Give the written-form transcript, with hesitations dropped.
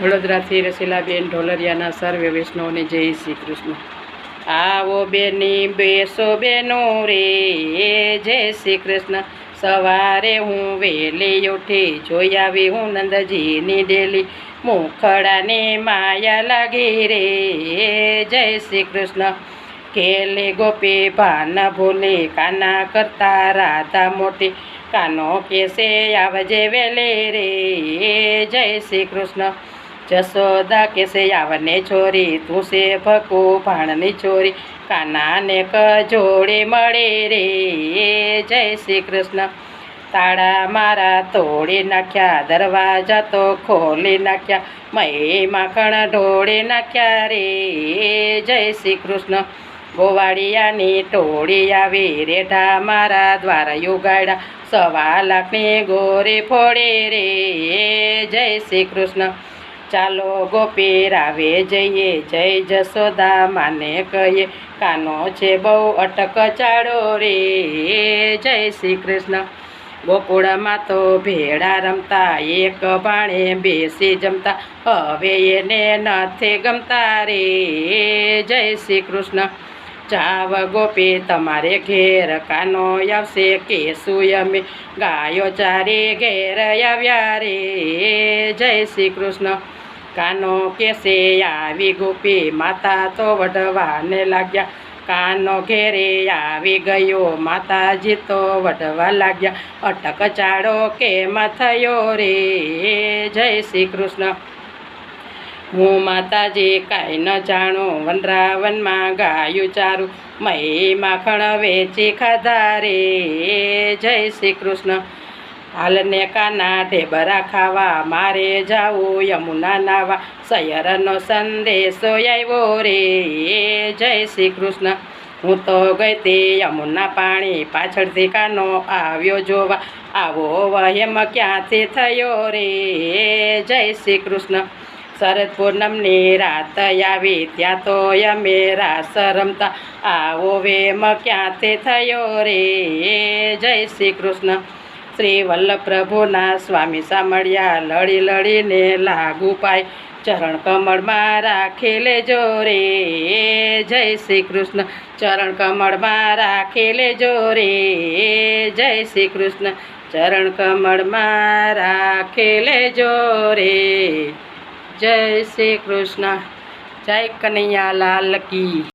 વડોદરાથી રસીલાબેન ઢોલરિયાના સર્વે વૈષ્ણવને જય શ્રી કૃષ્ણ. આવો બેની બેસો બેનો રે જય શ્રી કૃષ્ણ. સવારે હું વહેલી ઉઠી જોઈ આવી હું નંદજીની ડેલી, મુખડાને માયા લાગી રે જય શ્રી કૃષ્ણ. કેલે ગોપી ભાન ભૂલે કાના કરતા રાધા મોટી, કાનો કેસે આવજે વેલે રે જય શ્રી કૃષ્ણ. જશોદા કેસે આવને છોરી, તું છે ભકુ ભાણની છોરી, કાનાને કજોડે મળે રે જય શ્રી કૃષ્ણ. તાળા મારા તોડી નાખ્યા, દરવાજા તો ખોલી નાખ્યા, મહી માખણ ઢોળી નાખ્યા રે જય શ્રી કૃષ્ણ. ગોવાળિયાની ટોળી આવી, રેઢા મારા દ્વાર યુગાડ્યા, 1.25 લાખની ગોરી ફોડે રે જય શ્રી કૃષ્ણ. ચાલો ગોપી રાવે જઈએ, જય જશોદા માને કહીએ, કાનો છે બહુ અટક ચાડો રે જય શ્રી કૃષ્ણ. ગોકુળમાં તો ભેળા રમતા, એક ભાણે બેસી જમતા, હવે એને નથી ગમતા રે જય શ્રી કૃષ્ણ. જાવ ગોપી તમારે ઘેર, કાનો આવશે કેશું અમે, ગાયો ચારી ઘેર આવ્યા રે જય શ્રી કૃષ્ણ. કાનો કેસે આવી ગોપી, માતા તો વઢવાને લાગ્યા, કાનો ઘેરે આવી ગયો, માતાજી તો વઢવા લાગ્યા, અટક ચાડો કેમ થયો રે જય શ્રી કૃષ્ણ. હું માતાજી કાંઈ ન જાણું, વનરાવનમાં ગાયું ચારું, મહી માખણ વેચી ખાધા રે જય શ્રી કૃષ્ણ. હાલને કાના ઢેબરા ખાવા, મારે જાવું યમુના નાવા, સયરનો સંદેશો આવ્યો રે જય શ્રી કૃષ્ણ. હું તો ગઈ તે યમુના પાણી, પાછળથી કાનો આવ્યો જોવા, આવો વહેમ ક્યાંથી થયો રે જય શ્રી કૃષ્ણ. શરદ પૂનમની રાત આવી, ત્યાં તો અમે રાસ રમતા, આવો વેમ ક્યાંથી થયો રે જય શ્રી કૃષ્ણ. શ્રી વલ્લભ પ્રભુના સ્વામી સાંભળ્યા, લડી લડીને લાગુ પાય, ચરણ કમળમાં રાખી લેજો રે જય શ્રી કૃષ્ણ. ચરણ કમળમાં રાખી લેજો રે જય શ્રી કૃષ્ણ. ચરણ કમળમાં રાખી લેજો રે જય શ્રી કૃષ્ણ. જય કનૈયા લાલ કી.